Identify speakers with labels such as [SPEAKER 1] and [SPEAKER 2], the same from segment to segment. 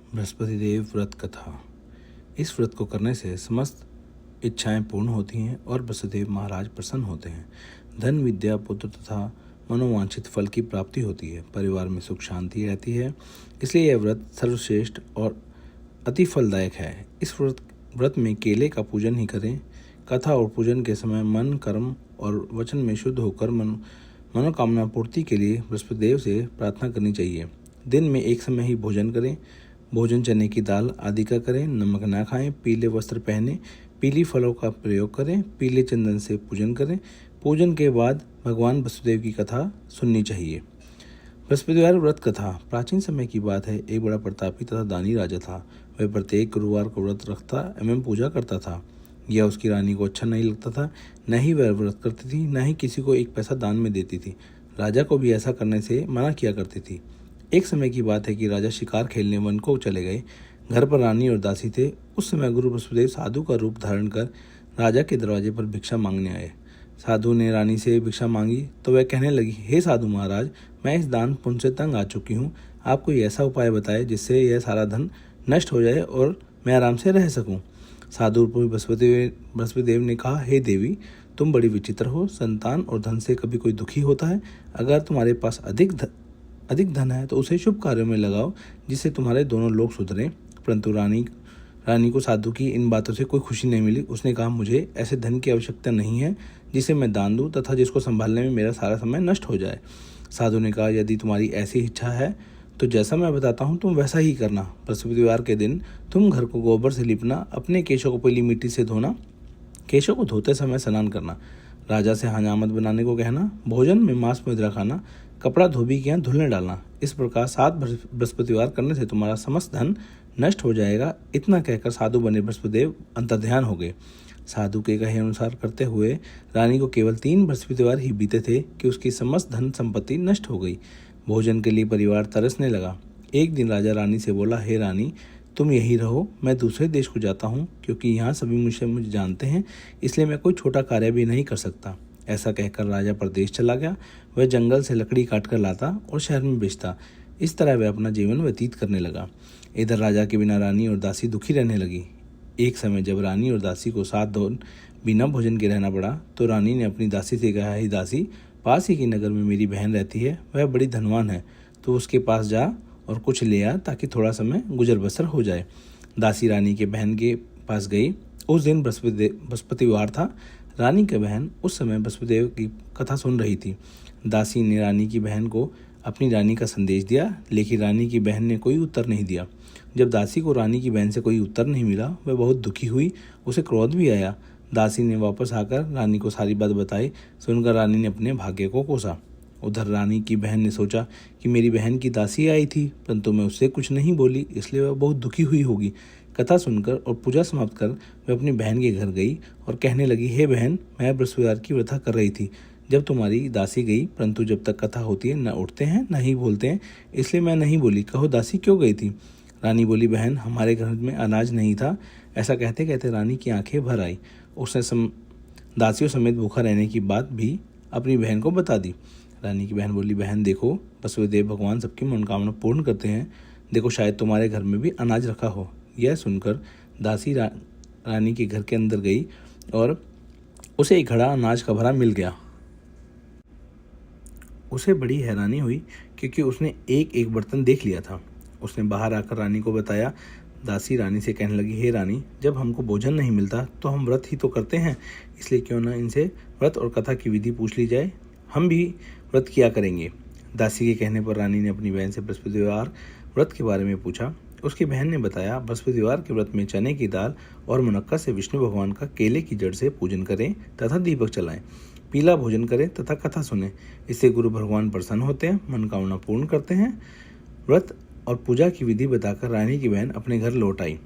[SPEAKER 1] बृहस्पति देव व्रत कथा। इस व्रत को करने से समस्त इच्छाएं पूर्ण होती हैं और बृहस्पतिदेव महाराज प्रसन्न होते हैं। धन, विद्या, पुत्र तथा मनोवांछित फल की प्राप्ति होती है। परिवार में सुख शांति रहती है। इसलिए यह व्रत सर्वश्रेष्ठ और अति फलदायक है। इस व्रत में केले का पूजन ही करें। कथा और पूजन के समय मन, कर्म और वचन में शुद्ध होकर मनोकामना पूर्ति के लिए बृहस्पतिदेव से प्रार्थना करनी चाहिए। दिन में एक समय ही भोजन करें। भोजन चने की दाल आदि का करें। नमक ना खाएं। पीले वस्त्र पहने। पीली फलों का प्रयोग करें। पीले चंदन से पूजन करें। पूजन के बाद भगवान बसुदेव की कथा सुननी चाहिए। बृहस्पतिवार व्रत कथा। प्राचीन समय की बात है। एक बड़ा प्रतापी तथा दानी राजा था। वह प्रत्येक गुरुवार को व्रत रखता एवं पूजा करता था। यह उसकी रानी को अच्छा नहीं लगता था। न ही वह व्रत करती थी, न ही किसी को एक पैसा दान में देती थी। राजा को भी ऐसा करने से मना किया करती थी। एक समय की बात है कि राजा शिकार खेलने वन को चले गए। घर पर रानी और दासी थे। उस समय गुरु बसुदेव साधु का रूप धारण कर राजा के दरवाजे पर भिक्षा मांगने आए। साधु ने रानी से भिक्षा मांगी तो वह कहने लगी, हे साधु महाराज, मैं इस दान पुण्य से तंग आ चुकी हूँ। आप कोई ऐसा उपाय बताए जिससे यह सारा धन नष्ट हो जाए और मैं आराम से रह सकूँ। साधु बृहस्पतिदेव ने कहा, हे देवी, तुम बड़ी विचित्र हो। संतान और धन से कभी कोई दुखी होता है? अगर तुम्हारे पास अधिक धन है तो उसे शुभ कार्यों में लगाओ, जिससे तुम्हारे दोनों लोग सुधरें। परंतु रानी को साधु की इन बातों से कोई खुशी नहीं मिली। उसने कहा, मुझे ऐसे धन की आवश्यकता नहीं है जिसे मैं दान दूं तथा जिसको संभालने में मेरा सारा समय नष्ट हो जाए। साधु ने कहा, यदि तुम्हारी ऐसी इच्छा है तो जैसा मैं बताता हूँ तुम वैसा ही करना। बृहस्पतिवार के दिन तुम घर को गोबर से लिपना, अपने केशों को पीली मिट्टी से धोना, केशों को धोते समय स्नान करना, राजा से हजामत बनाने को कहना, भोजन में मांस मदिरा खाना, कपड़ा धोबी के यहाँ धुलने डालना। इस प्रकार 7 बृहस्पतिवार करने से तुम्हारा समस्त धन नष्ट हो जाएगा। इतना कहकर साधु बने बृहस्पतिदेव अंतर्ध्यान हो गए। साधु के कहे अनुसार करते हुए रानी को केवल 3 बृहस्पतिवार ही बीते थे कि उसकी समस्त धन संपत्ति नष्ट हो गई। भोजन के लिए परिवार तरसने लगा। एक दिन राजा रानी से बोला, हे रानी, तुम यही रहो, मैं दूसरे देश को जाता हूँ, क्योंकि यहाँ सभी मुझे जानते हैं, इसलिए मैं कोई छोटा कार्य भी नहीं कर सकता। ऐसा कहकर राजा परदेश चला गया। वह जंगल से लकड़ी काट कर लाता और शहर में बेचता। इस तरह वह अपना जीवन व्यतीत करने लगा। इधर राजा के बिना रानी और दासी दुखी रहने लगी। एक समय जब रानी और दासी को 7 दिन बिना भोजन के रहना पड़ा तो रानी ने अपनी दासी से कहा, हे दासी, पास ही के नगर में मेरी बहन रहती है, वह बड़ी धनवान है, तो उसके पास जा और कुछ ले आ ताकि थोड़ा समय गुजर बसर हो जाए। दासी रानी के बहन के पास गई। उस दिन बृहस्पतिवार था। रानी की बहन उस समय बृहस्पतिदेव की कथा सुन रही थी। दासी ने रानी की बहन को अपनी रानी का संदेश दिया, लेकिन रानी की बहन ने कोई उत्तर नहीं दिया। जब दासी को रानी की बहन से कोई उत्तर नहीं मिला, वह बहुत दुखी हुई। उसे क्रोध भी आया। दासी ने वापस आकर रानी को सारी बात बताई। सुनकर रानी ने अपने भाग्य को कोसा। उधर रानी की बहन ने सोचा कि मेरी बहन की दासी आई थी, परंतु मैं उससे कुछ नहीं बोली, इसलिए वह बहुत दुखी हुई होगी। कथा सुनकर और पूजा समाप्त कर वह अपनी बहन के घर गई और कहने लगी, हे बहन, मैं बृहस्पतिवार की व्रत कर रही थी जब तुम्हारी दासी गई, परंतु जब तक कथा होती है न उठते हैं न ही बोलते हैं, इसलिए मैं नहीं बोली। कहो दासी क्यों गई थी? रानी बोली, बहन, हमारे घर में अनाज नहीं था। ऐसा कहते कहते रानी की आंखें भर आई। उसने दासियों समेत भूखा रहने की बात भी अपनी बहन को बता दी। रानी की बहन बोली, बहन देखो, बसुदेव भगवान सबकी मनोकामना पूर्ण करते हैं। देखो, शायद तुम्हारे घर में भी अनाज रखा हो। यह सुनकर दासी रानी के घर के अंदर गई और उसे एक घड़ा अनाज का भरा मिल गया। उसे बड़ी हैरानी हुई क्योंकि उसने एक एक बर्तन देख लिया था। उसने बाहर आकर रानी को बताया। दासी रानी से कहने लगी, हे रानी, जब हमको भोजन नहीं मिलता तो हम व्रत ही तो करते हैं, इसलिए क्यों ना इनसे व्रत और कथा की विधि पूछ ली जाए, हम भी व्रत किया करेंगे। दासी के कहने पर रानी ने अपनी बहन से बृहस्पतिवार व्रत के बारे में पूछा। उसकी बहन ने बताया, बृहस्पतिवार के व्रत में चने की दाल और मुनक्का से विष्णु भगवान का केले की जड़ से पूजन करें तथा दीपक जलाएं, पीला भोजन करें तथा कथा सुने। इससे गुरु भगवान प्रसन्न होते हैं, मनोकामना पूर्ण करते हैं। व्रत और पूजा की विधि बताकर रानी की बहन अपने घर लौट आई।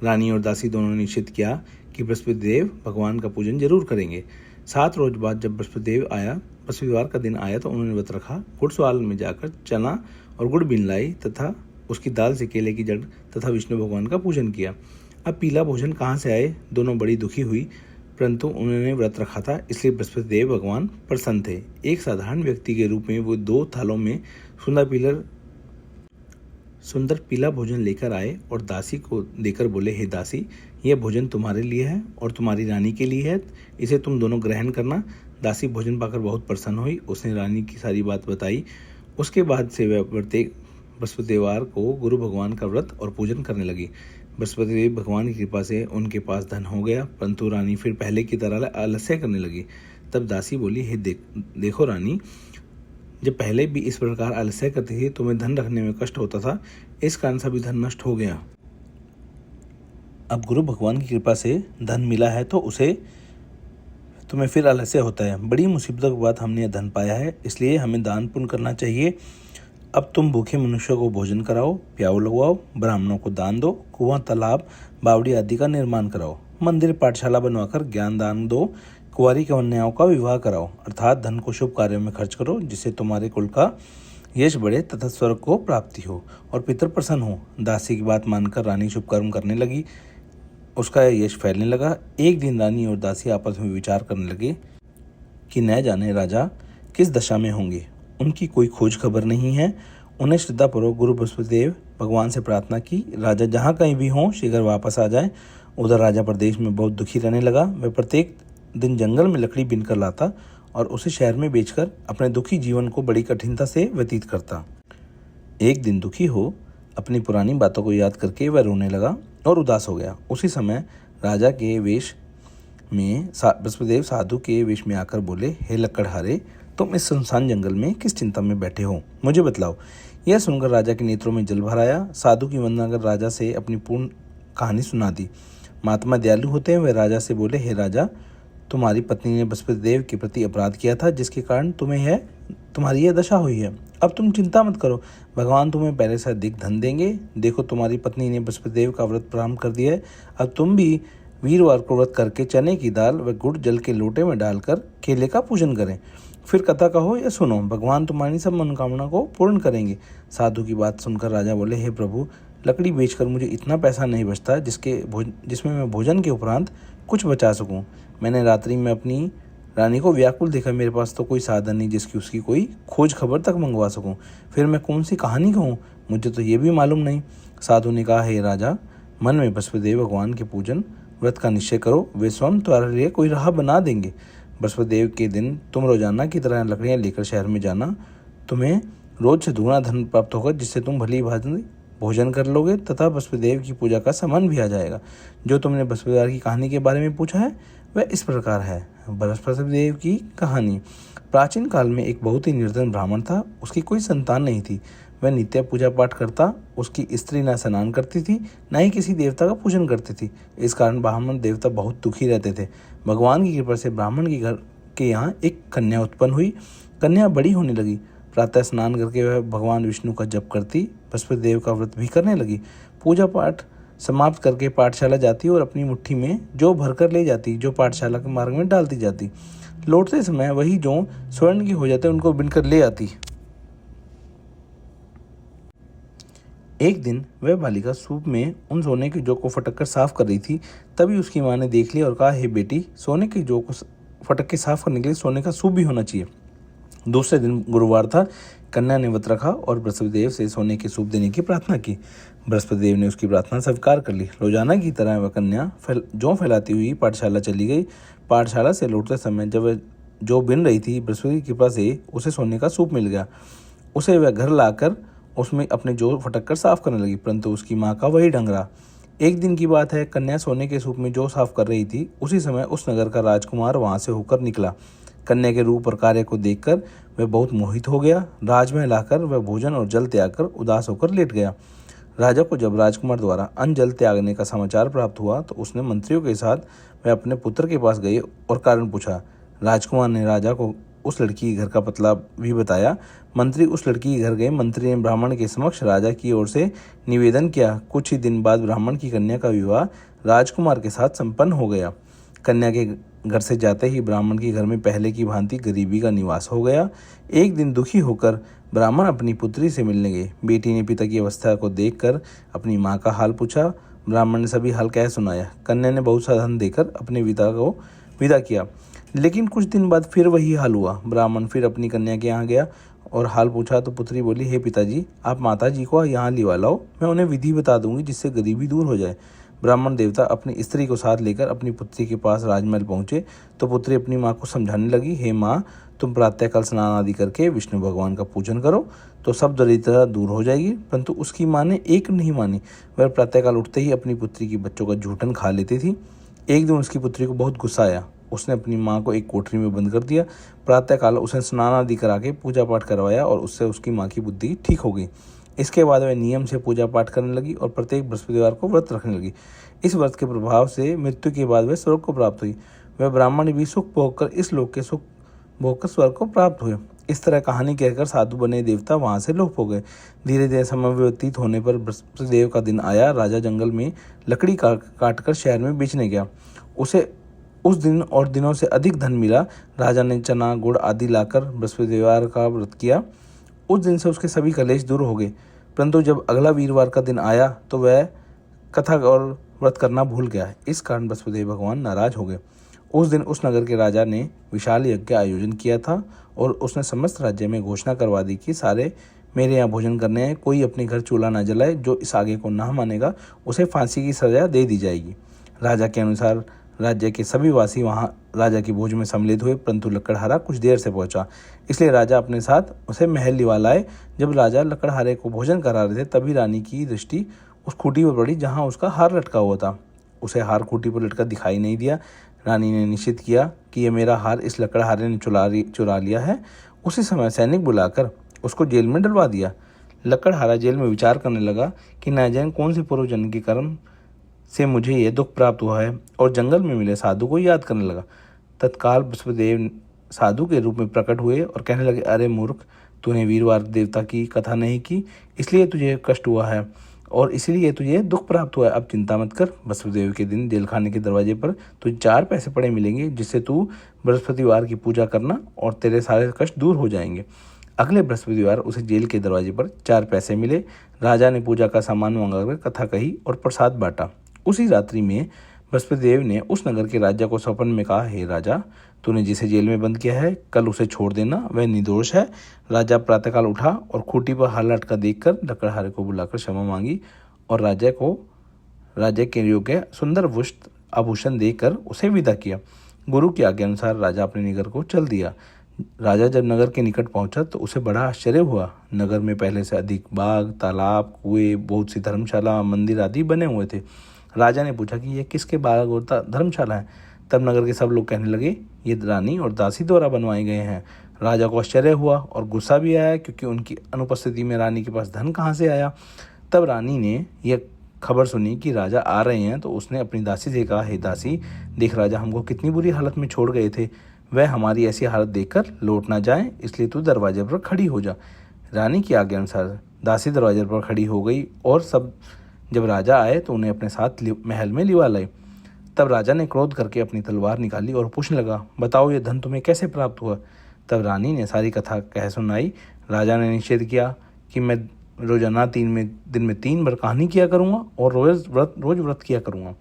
[SPEAKER 1] रानी और दासी दोनों ने निश्चित किया कि बृहस्पतिदेव भगवान का पूजन जरूर करेंगे। 7 रोज बाद जब बृहस्पतिवार का दिन आया तो उन्होंने व्रत रखा। गुड़सवाल में जाकर चना और गुड़ बीन लाई तथा उसकी दाल से केले की जड़ तथा विष्णु भगवान का पूजन किया। अब पीला भोजन कहाँ से आए? दोनों बड़ी दुखी हुई, परंतु उन्होंने व्रत रखा था, इसलिए बृहस्पतिदेव भगवान प्रसन्न थे। एक साधारण व्यक्ति के रूप में वो 2 थालों में सुंदर पीलर सुंदर पीला भोजन लेकर आए और दासी को देकर बोले, हे दासी, यह भोजन तुम्हारे लिए है और तुम्हारी रानी के लिए है, इसे तुम दोनों ग्रहण करना। दासी भोजन पाकर बहुत प्रसन्न हुई। उसने रानी की सारी बात बताई। उसके बाद से वह प्रत्येक बृहस्पतिवार को गुरु भगवान का व्रत और पूजन करने लगी। बृहस्पति भगवान की कृपा से उनके पास धन हो गया, परंतु रानी फिर पहले की तरह आलस्य करने लगी। तब दासी बोली, हे देखो रानी, जब पहले भी इस प्रकार आलस्य करती थी तुम्हें धन रखने में कष्ट होता था, इस कारण सभी धन नष्ट हो गया। अब गुरु भगवान की कृपा से धन मिला है तो उसे तुम्हें फिर आलस्य होता है। बड़ी मुसीबतों के बाद हमने यह धन पाया है, इसलिए हमें दान पुण्य करना चाहिए। अब तुम भूखे मनुष्यों को भोजन कराओ, प्याऊ लगवाओ, ब्राह्मणों को दान दो, कुआं, तालाब, बावड़ी आदि का निर्माण कराओ, मंदिर पाठशाला बनवाकर ज्ञान दान दो, कुंवारी कन्याओं का विवाह कराओ, अर्थात धन को शुभ कार्यों में खर्च करो, जिससे तुम्हारे कुल का यश बढ़े तथा स्वर्ग को प्राप्ति हो और पितर प्रसन्न हो। दासी की बात मानकर रानी शुभ कर्म करने लगी। उसका यश फैलने लगा। एक दिन रानी और दासी आपस में विचार करने लगे कि न जाने राजा किस दशा में होंगे, उनकी कोई खोज खबर नहीं है। उन्हें श्रद्धापूर्वक गुरु बृहस्पतिदेव भगवान से प्रार्थना की, राजा जहाँ कहीं भी हों शीघ्र वापस आ जाए। उधर राजा प्रदेश में बहुत दुखी रहने लगा। वह प्रत्येक दिन जंगल में लकड़ी बीनकर लाता और उसे शहर में बेचकर अपने दुखी जीवन को बड़ी कठिनता से व्यतीत करता। एक दिन दुखी हो अपनी पुरानी बातों को याद करके वह रोने लगा और उदास हो गया। उसी समय राजा के वेश में बृहस्पतिदेव साधु के वेश में आकर बोले, हे लक्कड़हारे, तुम इस सुनसान जंगल में किस चिंता में बैठे हो, मुझे बतलाओ। यह सुनकर राजा के नेत्रों में जल भर आया। साधु की वंदना कर राजा से अपनी पूर्ण कहानी सुना दी। महात्मा दयालु होते हैं। वे राजा से बोले, हे राजा, तुम्हारी पत्नी ने बृहस्पतिदेव के प्रति अपराध किया था, जिसके कारण तुम्हारी यह दशा हुई है। अब तुम चिंता मत करो, भगवान तुम्हें पहले से अधिक धन देंगे। देखो, तुम्हारी पत्नी ने बृहस्पतिदेव का व्रत प्रारंभ कर दिया है। अब तुम भी वीरवार को व्रत करके चने की दाल व गुड़ जल के लोटे में डालकर केले का पूजन करें। फिर कथा कहो या सुनो, भगवान तुम्हारी सब मनोकामना को पूर्ण करेंगे। साधु की बात सुनकर राजा बोले, हे प्रभु, लकड़ी बेचकर मुझे इतना पैसा नहीं बचता जिसमें मैं भोजन के उपरांत कुछ बचा सकूं। मैंने रात्रि में अपनी रानी को व्याकुल देखा। मेरे पास तो कोई साधन नहीं जिसकी उसकी कोई खोज खबर तक मंगवा सकूं। फिर मैं कौन सी कहानी कहूँ, मुझे तो ये भी मालूम नहीं। साधु ने कहा, हे राजा, मन में बृहस्पतिदेव भगवान के पूजन व्रत का निश्चय करो, वे स्वयं तुम्हारे लिए कोई राह बना देंगे। बृहस्पतिदेव के दिन तुम रोजाना की तरह लकड़ियाँ लेकर शहर में जाना। तुम्हें रोज से दुगना धन प्राप्त होगा, जिससे तुम भली भांति भोजन कर लोगे तथा बृहस्पतिदेव की पूजा का सामान भी आ जाएगा। जो तुमने बृहस्पतिवार की कहानी के बारे में पूछा है वह इस प्रकार है। बृहस्पतिदेव की कहानी। प्राचीन काल में एक बहुत ही निर्धन ब्राह्मण था। उसकी कोई संतान नहीं थी। वह नित्य पूजा पाठ करता। उसकी स्त्री न स्नान करती थी, न ही किसी देवता का पूजन करती थी। इस कारण ब्राह्मण देवता बहुत दुखी रहते थे। भगवान की कृपा से ब्राह्मण के घर के यहाँ एक कन्या उत्पन्न हुई। कन्या बड़ी होने लगी। प्रातः स्नान करके वह भगवान विष्णु का जप करती, बृहस्पतिदेव का व्रत भी करने लगी। पूजा पाठ समाप्त करके पाठशाला जाती और अपनी मुट्ठी में जौ भरकर ले जाती, जो पाठशाला के मार्ग में डालती जाती। लौटते समय वही जौ स्वर्ण की हो जाते, उनको बिनकर ले आती। एक दिन वह बालिका सूप में उन सोने की जौ को फटक कर साफ कर रही थी। तभी उसकी माँ ने देख लिया और कहा, हे बेटी, सोने की जौ को फटक के साफ करने के लिए सोने का सूप भी होना चाहिए। दूसरे दिन गुरुवार था। कन्या ने व्रत रखा और बृहस्पतिदेव से सोने के सूप देने की प्रार्थना की। बृहस्पतिदेव ने उसकी प्रार्थना स्वीकार कर ली। रोजाना की तरह वह कन्या जौ फैलाती हुई पाठशाला चली गई। पाठशाला से लौटते समय जब वह जौ बिन रही थी, बृहस्पति की कृपा से उसे सोने का सूप मिल गया। उसे वह घर लाकर उसमें अपने जौ फटक कर साफ करने लगी, परंतु उसकी माँ का वही ढंग रहा। एक दिन की बात है, कन्या सोने के सूप में जौ साफ कर रही थी। उसी समय उस नगर का राजकुमार वहां से होकर निकला। कन्या के रूप और कार्य को देखकर वह बहुत मोहित हो गया। राजमहल आकर वह भोजन और जल त्याग कर उदास होकर लेट गया। राजा को जब राजकुमार द्वारा अन्न जल त्यागने का समाचार प्राप्त हुआ तो उसने मंत्रियों के साथ वह अपने पुत्र के पास गए और कारण पूछा। राजकुमार ने राजा को उस लड़की के घर का पतला भी बताया। मंत्री उस लड़की के घर गए। मंत्री ने ब्राह्मण के समक्ष राजा की ओर से निवेदन किया। कुछ ही दिन बाद ब्राह्मण की कन्या का विवाह राजकुमार के साथ संपन्न हो गया। कन्या के घर से जाते ही ब्राह्मण के घर में पहले की भांति गरीबी का निवास हो गया। एक दिन दुखी होकर ब्राह्मण अपनी पुत्री से मिलने गए। बेटी ने पिता की अवस्था को देखकर अपनी माँ का हाल पूछा। ब्राह्मण ने सभी हाल कह सुनाया। कन्या ने बहुत सा धन देकर अपने पिता को विदा किया, लेकिन कुछ दिन बाद फिर वही हाल हुआ। ब्राह्मण फिर अपनी कन्या के यहाँ गया। और हाल पूछा तो पुत्री बोली, हे पिताजी, आप माता जी को यहाँ लिवा लाओ, मैं उन्हें विधि बता दूंगी जिससे गरीबी दूर हो जाए। ब्राह्मण देवता अपनी स्त्री को साथ लेकर अपनी पुत्री के पास राजमहल पहुंचे तो पुत्री अपनी माँ को समझाने लगी, हे माँ, तुम प्रातःकाल स्नान आदि करके विष्णु भगवान का पूजन करो तो सब दरिद्रता दूर हो जाएगी। परंतु उसकी माँ ने एक नहीं मानी। वह प्रातःकाल उठते ही अपनी पुत्री की बच्चों का जूठन खा लेती थी। एक दिन उसकी पुत्री को बहुत गुस्सा आया। उसने अपनी माँ को एक कोठरी में बंद कर दिया। प्रातःकाल उसे स्नान आदि करा के पूजा पाठ करवाया और उससे उसकी माँ की बुद्धि ठीक हो गई। इसके बाद वह नियम से पूजा पाठ करने लगी और प्रत्येक बृहस्पतिवार को व्रत रखने लगी। इस व्रत के प्रभाव से मृत्यु के बाद वह स्वर्ग को प्राप्त हुई। वह ब्राह्मण भी सुख भोगकर इस लोक के सुख भोगकर स्वर्ग को प्राप्त हुए। इस तरह कहानी कहकर साधु बने देवता वहां से लोप हो गए। धीरे धीरे समय व्यतीत होने पर बृहस्पतिदेव का दिन आया। राजा जंगल में लकड़ी काट कर शहर में बेचने गया। उसे उस दिन और दिनों से अधिक धन मिला। राजा ने चना गुड़ आदि लाकर बृहस्पतिवार का व्रत किया। उस दिन से उसके सभी कलेश दूर हो गए। परंतु जब अगला वीरवार का दिन आया तो वह कथा और व्रत करना भूल गया। इस कारण बृहस्पति भगवान नाराज हो गए। उस दिन उस नगर के राजा ने विशाल यज्ञ का आयोजन किया था और उसने समस्त राज्य में घोषणा करवा दी कि सारे मेरे यहाँ भोजन करने हैं। कोई अपने घर चूल्हा न जलाए। जो इस आगे को ना मानेगा उसे फांसी की सजा दे दी जाएगी। राजा के अनुसार राज्य के सभी वासी वहां राजा की भोज में सम्मिलित हुए, परंतु लकड़हारा कुछ देर से पहुंचा, इसलिए राजा अपने साथ उसे महल लिवा लाए। जब राजा लकड़हारे को भोजन करा रहे थे तभी रानी की दृष्टि उस खूंटी पर पड़ी जहां उसका हार लटका हुआ था। उसे हार खूंटी पर लटका दिखाई नहीं दिया। रानी ने निश्चित किया कि यह मेरा हार इस लकड़हारे ने चुरा लिया है। उसी समय सैनिक बुलाकर उसको जेल में डलवा दिया। लकड़हारा जेल में विचार करने लगा कि न जाने कौन से पूर्व जन्म के कर्म से मुझे यह दुख प्राप्त हुआ है, और जंगल में मिले साधु को याद करने लगा। तत्काल बृहस्पतिदेव साधु के रूप में प्रकट हुए और कहने लगे, अरे मूर्ख, तूने वीरवार देवता की कथा नहीं की, इसलिए तुझे कष्ट हुआ है और इसीलिए तुझे दुख प्राप्त हुआ है। अब चिंता मत कर। बृहस्पतिदेव के दिन जेल खाने के दरवाजे पर तुझे 4 पैसे पड़े मिलेंगे, जिससे तू बृहस्पतिवार की पूजा करना और तेरे सारे कष्ट दूर हो जाएंगे। अगले बृहस्पतिवार उसे जेल के दरवाजे पर 4 पैसे मिले। राजा ने पूजा का सामान मंगाकर कथा कही और प्रसाद बांटा। उसी रात्रि में बृहस्पतिदेव ने उस नगर के राजा को स्वप्न में कहा, हे राजा, तूने जिसे जेल में बंद किया है कल उसे छोड़ देना, वह निर्दोष है। राजा प्रातःकाल उठा और खूंटी पर हार लटका देखकर लकड़हारे को बुलाकर क्षमा मांगी और राजा के योग्य सुंदर वस्त्र आभूषण देकर उसे विदा किया। गुरु की आज्ञा अनुसार राजा अपने नगर को चल दिया। राजा जब नगर के निकट पहुंचा तो उसे बड़ा आश्चर्य हुआ। नगर में पहले से अधिक बाग, तालाब, कुएं, बहुत सी धर्मशाला, मंदिर आदि बने हुए थे। राजा ने पूछा कि यह किसके बाग और धर्मशाला है। तब नगर के सब लोग कहने लगे, ये रानी और दासी द्वारा बनवाए गए हैं। राजा को आश्चर्य हुआ और गुस्सा भी आया, क्योंकि उनकी अनुपस्थिति में रानी के पास धन कहाँ से आया। तब रानी ने यह खबर सुनी कि राजा आ रहे हैं तो उसने अपनी दासी से कहा, हे दासी, देख राजा हमको कितनी बुरी हालत में छोड़ गए थे। वह हमारी ऐसी हालत देखकर लौट ना जाए, इसलिए तू दरवाजे पर खड़ी हो जा। रानी की आज्ञा अनुसार दासी दरवाजे पर खड़ी हो गई और जब राजा आए तो उन्हें अपने साथ महल में लिवा लाए। तब राजा ने क्रोध करके अपनी तलवार निकाली और पूछने लगा, बताओ ये धन तुम्हें कैसे प्राप्त हुआ। तब रानी ने सारी कथा कह सुनाई। राजा ने निषेध किया कि मैं रोजाना दिन में 3 बार कहानी किया करूँगा और रोज व्रत किया करूँगा।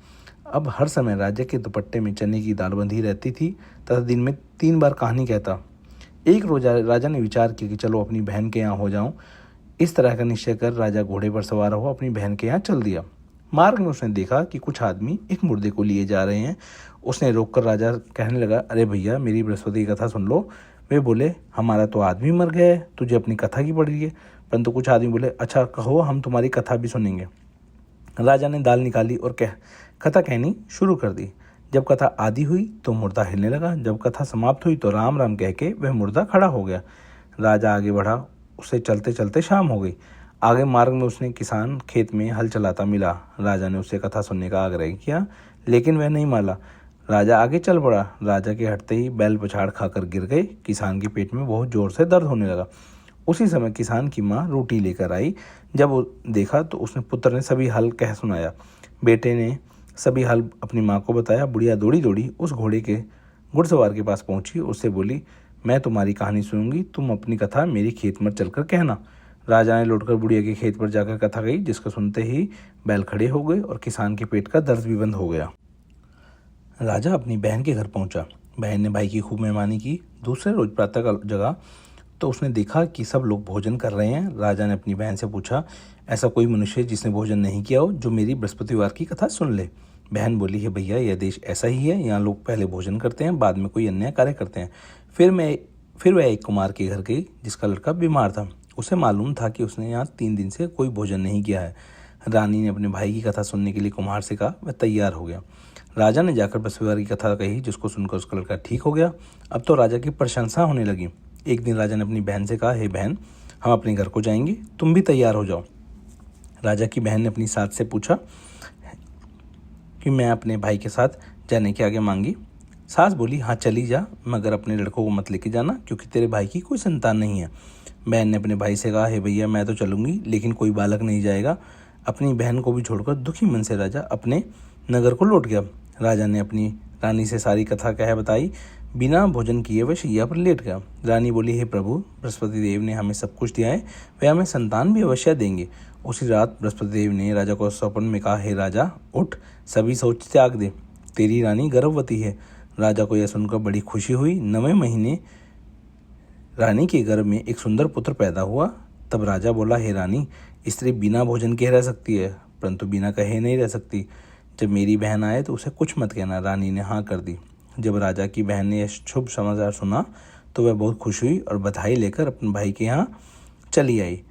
[SPEAKER 1] अब हर समय राजा के दुपट्टे में चने की दाल बंधी रहती थी तथा दिन में 3 बार कहानी कहता। एक रोज राजा ने विचार किया कि चलो अपनी बहन के यहाँ हो जाऊं। इस तरह का निश्चय कर राजा घोड़े पर सवार हो अपनी बहन के यहाँ चल दिया। मार्ग में उसने देखा कि कुछ आदमी एक मुर्दे को लिए जा रहे हैं। उसने रोककर राजा कहने लगा, अरे भैया, मेरी बृहस्पति की कथा सुन लो। वे बोले, हमारा तो आदमी मर गया है, तुझे अपनी कथा की पड़ रही है। परंतु कुछ आदमी बोले, अच्छा कहो, हम तुम्हारी कथा भी सुनेंगे। राजा ने दाल निकाली और कथा कहनी शुरू कर दी। जब कथा आदि हुई तो मुर्दा हिलने लगा। जब कथा समाप्त हुई तो राम राम कह के वह मुर्दा खड़ा हो गया। राजा आगे बढ़ा। उसे चलते चलते शाम हो गई। आगे मार्ग में उसने किसान खेत में हल चलाता मिला। राजा ने उससे कथा सुनने का आग्रह किया, लेकिन वह नहीं माना। राजा आगे चल पड़ा। राजा के हटते ही बैल पछाड़ खाकर गिर गए। किसान के पेट में बहुत जोर से दर्द होने लगा। उसी समय किसान की माँ रोटी लेकर आई। जब वो देखा तो उसने पुत्र ने सभी हल कह सुनाया। बेटे ने सभी हल अपनी माँ को बताया। बुढ़िया दौड़ी दौड़ी उस घोड़े के घुड़सवार के पास पहुंची। उससे बोली, मैं तुम्हारी कहानी सुनूंगी, तुम अपनी कथा मेरी खेत में चलकर कहना। राजा ने लौटकर बुढ़िया के खेत पर जाकर कथा कही, जिसको सुनते ही बैल खड़े हो गए और किसान के पेट का दर्द भी बंद हो गया। राजा अपनी बहन के घर पहुंचा। बहन ने भाई की खूब मेहमानी की। दूसरे रोज प्रातः जगा तो उसने देखा कि सब लोग भोजन कर रहे हैं। राजा ने अपनी बहन से पूछा, ऐसा कोई मनुष्य जिसने भोजन नहीं किया हो जो मेरी बृहस्पतिवार की कथा सुन ले। बहन बोली, है भैया, यह देश ऐसा ही है, यहाँ लोग पहले भोजन करते हैं, बाद में कोई अन्य कार्य करते हैं। फिर वह एक कुमार के घर गई जिसका लड़का बीमार था। उसे मालूम था कि उसने यहाँ 3 दिन से कोई भोजन नहीं किया है। रानी ने अपने भाई की कथा सुनने के लिए कुम्हार से कहा। वह तैयार हो गया। राजा ने जाकर बृहस्पतिवार की कथा कही, जिसको सुनकर उसका लड़का ठीक हो गया। अब तो राजा की प्रशंसा होने लगी। एक दिन राजा ने अपनी बहन से कहा, हे बहन, हम अपने घर को जाएंगे, तुम भी तैयार हो जाओ। राजा की बहन ने अपनी सास से पूछा कि मैं अपने भाई के साथ जाने के आगे मांगी। सास बोली, हाँ चली जा, मगर अपने लड़कों को मत लेके जाना, क्योंकि तेरे भाई की कोई संतान नहीं है। बहन ने अपने भाई से कहा, हे भैया, मैं तो चलूँगी, लेकिन कोई बालक नहीं जाएगा। अपनी बहन को भी छोड़कर दुखी मन से राजा अपने नगर को लौट गया। राजा ने अपनी रानी से सारी कथा कह बताई। बिना भोजन किए वह शैया पर लेट गया। रानी बोली, हे प्रभु, बृहस्पति देव ने हमें सब कुछ दिया है, वे हमें संतान भी अवश्य देंगे। उसी रात बृहस्पति देव ने राजा को स्वप्न में कहा, हे राजा, उठ, सभी सोच त्याग दे, तेरी रानी गर्भवती है। राजा को यह सुनकर बड़ी खुशी हुई। 9वें महीने रानी के गर्भ में एक सुंदर पुत्र पैदा हुआ। तब राजा बोला, हे रानी, स्त्री बिना भोजन के रह सकती है, परंतु बिना कहे नहीं रह सकती। जब मेरी बहन आए तो उसे कुछ मत कहना। रानी ने हाँ कर दी। जब राजा की बहन ने यह शुभ समाचार सुना तो वह बहुत खुश हुई और बधाई लेकर अपने भाई के यहाँ चली आई।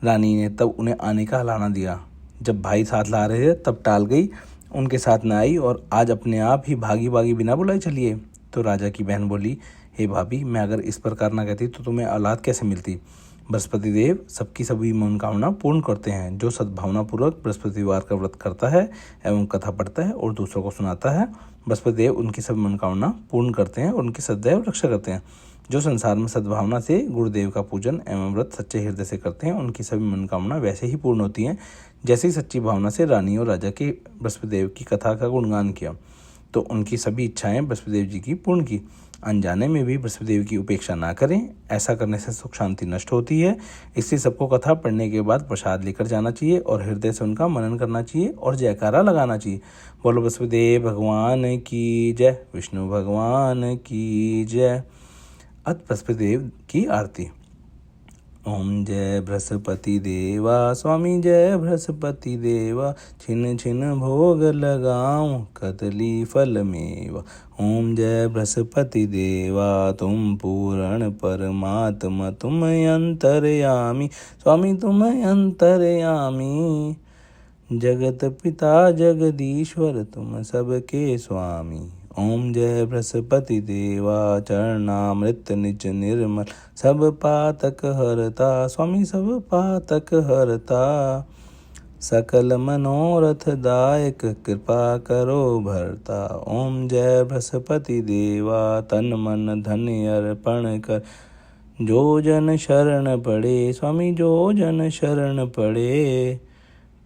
[SPEAKER 1] रानी ने तब उन्हें आने का हलाना दिया। जब भाई साथ ला रहे थे तब टाल गई, उनके साथ न आई और आज अपने आप ही भागी भागी बिना बुलाए चली आई। तो राजा की बहन बोली, हे भाभी, मैं अगर इस प्रकार न कहती तो तुम्हें औलाद कैसे मिलती। बृहस्पति देव सबकी सभी मनोकामना पूर्ण करते हैं। जो सद्भावनापूर्वक बृहस्पतिवार का व्रत करता है एवं कथा पढ़ता है और दूसरों को सुनाता है, बृहस्पति देव उनकी सभी मनोकामना पूर्ण करते हैं और उनकी सदैव रक्षा करते हैं। जो संसार में सद्भावना से गुरुदेव का पूजन एवं व्रत सच्चे हृदय से करते हैं, उनकी सभी मनोकामना वैसे ही पूर्ण होती हैं जैसे ही सच्ची भावना से रानी और राजा के बृहस्पति देव की कथा का गुणगान किया तो उनकी सभी इच्छाएं बृहस्पति देव जी की पूर्ण की। अनजाने में भी बृहस्पति देव की उपेक्षा ना करें, ऐसा करने से सुख शांति नष्ट होती है। इसलिए सबको कथा पढ़ने के बाद प्रसाद लेकर जाना चाहिए और हृदय से उनका मनन करना चाहिए और जयकारा लगाना चाहिए। बोलो बृहस्पति देव भगवान की जय, विष्णु भगवान की जय। अत बृहस्पति देव की आरती। ओम जय बृहस्पति देवा, स्वामी जय बृहस्पति देवा, छिन छिन भोग लगाऊं कदली फल मेवा। ओम जय बृहस्पति देवा, तुम पूर्ण परमात्मा, तुम अंतर्यामी, स्वामी तुम अंतर्यामी। जगत पिता जगदीश्वर, तुम सबके स्वामी। ओम जय बृहस्पति देवा, चरणामृत निज निर्मल, सब पातक हरता, स्वामी सब पातक हरता। सकल मनोरथ दायक, कृपा करो भरता। ओम जय बृहस्पति देवा, तन मन धन अर्पण कर, जो जन शरण पड़े, स्वामी जो जन शरण पड़े।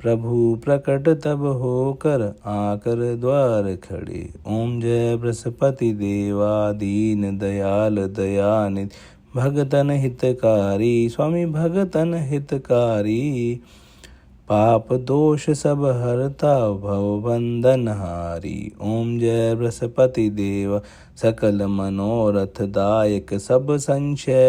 [SPEAKER 1] प्रभु प्रकट तब होकर, आकर द्वार खड़े। ओम जय बृहस्पति देवा, दीन दयाल दयानिधि, भगतन हितकारी, स्वामी भगतन हितकारी। पाप दोष सब हरता, भव बंधन हारी। ओम जय बृहस्पति देवा, सकल मनोरथ दायक, सब संशय